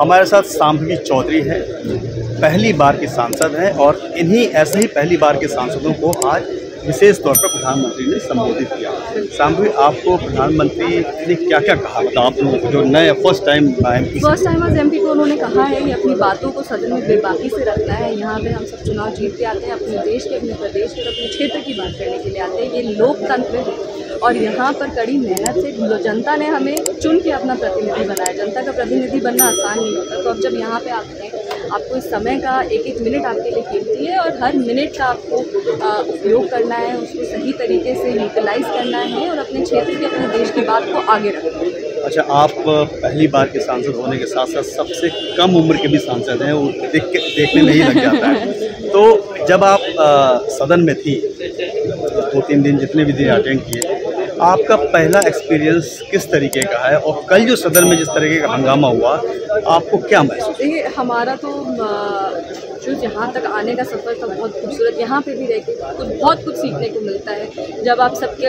हमारे साथ शांभवी चौधरी हैं, पहली बार की सांसद हैं और इन्हीं ऐसे ही पहली बार के सांसदों को आज विशेष तौर पर प्रधानमंत्री ने संबोधित किया। शांभवी, आपको प्रधानमंत्री ने क्या क्या कहा? मतलब आप लोग जो नए फर्स्ट टाइम आज एमपी को उन्होंने कहा है कि अपनी बातों को सदन में बेबाकी से रखना है। यहाँ पे हम सब चुनाव जीत के आते हैं, अपने देश के, अपने प्रदेश के और अपने क्षेत्र की बात करने के लिए आते हैं। ये लोकतंत्र है और यहाँ पर कड़ी मेहनत से जनता ने हमें चुन के अपना प्रतिनिधि बनाया। जनता का प्रतिनिधि बनना आसान नहीं होता, तो अब जब यहाँ पे आते हैं आपको इस समय का एक एक मिनट आपके लिए कीमती है और हर मिनट का आपको उपयोग करना है, उसको सही तरीके से यूटिलाइज करना है और अपने क्षेत्र की, अपने देश की बात को आगे रखना है। अच्छा, आप पहली बार के सांसद होने के साथ साथ सबसे कम उम्र के भी सांसद हैं, वो देखने में ही लग जाता है। तो जब आप सदन में थी 2-3 दिन जितने भी दिन अटेंड किए, आपका पहला एक्सपीरियंस किस तरीके का है और कल जो सदन में जिस तरीके का हंगामा हुआ आपको क्या महसूस? देखिए, हमारा तो जो यहाँ तक आने का सफ़र था बहुत खूबसूरत। यहाँ पे भी रह के बहुत कुछ सीखने को मिलता है। जब आप सबके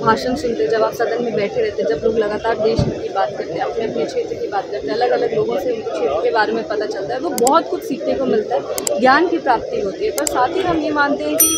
भाषण सुनते, जब आप सदन में बैठे रहते, जब लोग लगातार देश की बात करते हैं, अपने अपने क्षेत्र की बात करते हैं, अलग अलग लोगों से उनके क्षेत्र के बारे में पता चलता है, वो बहुत कुछ सीखने को मिलता है, ज्ञान की प्राप्ति होती है। पर साथ ही हम ये मानते हैं कि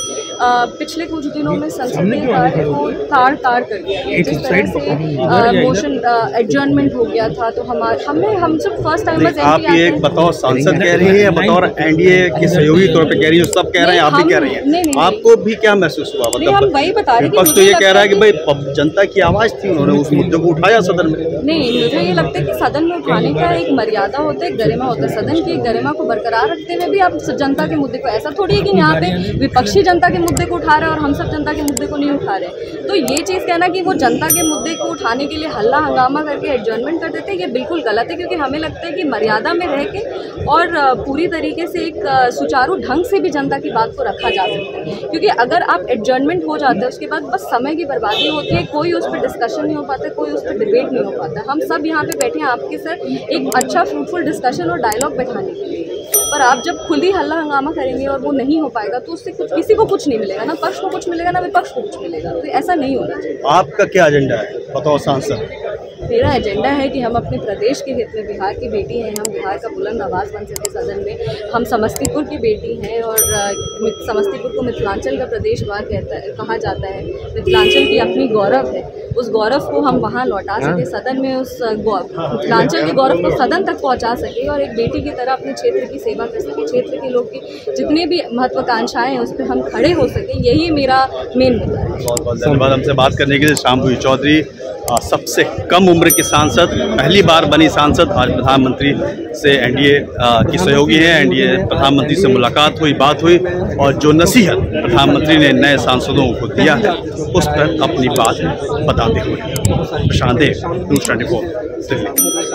पिछले कुछ दिनों में संसदीय कार्य को ताड़ कर दिया गया। जिस तरह से मोशन एडजर्नमेंट हो गया था, तो हम सब फर्स्ट टाइम आप ये बताओ, सांसद कह रही है, बतौर एनडीए के सहयोगी तौर पे कह रही है, सब कह रहे हैं, आप भी कह रही हैं, आपको भी क्या महसूस हुआ? मतलब हम वही बता रहे हैं। विपक्ष तो ये कह रहा है कि भाई जनता की आवाज़ थी, उन्होंने उस मुद्दे को उठाया सदन में। नहीं, मुझे ये लगता है कि सदन में उठाने का एक मर्यादा होता है, गरिमा होता है। सदन की गरिमा को बरकरार रखते हुए भी आप जनता के मुद्दे को, ऐसा थोड़ी है कि यहाँ पे विपक्षी जनता के मुद्दे को उठा रहे हैं और हम सब जनता के मुद्दे को नहीं उठा रहे। तो ये चीज़ कहना कि वो जनता के मुद्दे को उठाने के लिए हल्ला हंगामा करके एडजर्नमेंट कर देते हैं, ये बिल्कुल गलत है। क्योंकि हमें लगता है कि मर्यादा में रह के और पूरी तरीके से एक सुचारू ढंग से भी जनता की बात को रखा जा सकता है। क्योंकि अगर आप एडजर्नमेंट हो जाते हैं, उसके बाद बस समय की बर्बादी होती है, कोई उस पर डिस्कशन नहीं हो पाता, कोई उस पर डिबेट नहीं हो पाता। हम सब यहाँ पे बैठे हैं आपके सर एक अच्छा फ्रूटफुल डिस्कशन और डायलॉग बैठाने के लिए, पर आप जब खुद ही हल्ला हंगामा करेंगे और वो नहीं हो पाएगा तो उससे किसी को कुछ नहीं मिलेगा, ना पक्ष को कुछ मिलेगा, ना विपक्ष को कुछ मिलेगा। तो ऐसा नहीं होना चाहिए। आपका क्या एजेंडा है, बताओ सांसद? मेरा एजेंडा है कि हम अपने प्रदेश के हित में, बिहार की बेटी हैं हम, बिहार का बुलंद आवाज़ बन सके सदन में। हम समस्तीपुर की बेटी हैं और समस्तीपुर को मिथिलांचल का प्रदेश कहा जाता है। मिथिलांचल की अपनी गौरव है, उस गौरव को हम वहाँ लौटा सके सदन में, उस मिथिलांचल के गौरव को सदन तक पहुँचा सके और एक बेटी की तरह अपने क्षेत्र की सेवा कर सके। क्षेत्र के लोग की जितनी भी महत्वाकांक्षाएँ हैं उस पर हम खड़े हो सके, यही मेरा मेन मुद्दा है। बहुत बहुत धन्यवाद हमसे बात करने के लिए। शांभवी चौधरी, सबसे कम उम्र की सांसद, पहली बार बनी सांसद, आज प्रधानमंत्री से एनडीए की सहयोगी हैं। एनडीए प्रधानमंत्री से मुलाकात हुई, बात हुई और जो नसीहत प्रधानमंत्री ने नए सांसदों को दिया है उस पर अपनी बात बताते हुए। प्रशांत देव, न्यूज़ 24 दिल्ली।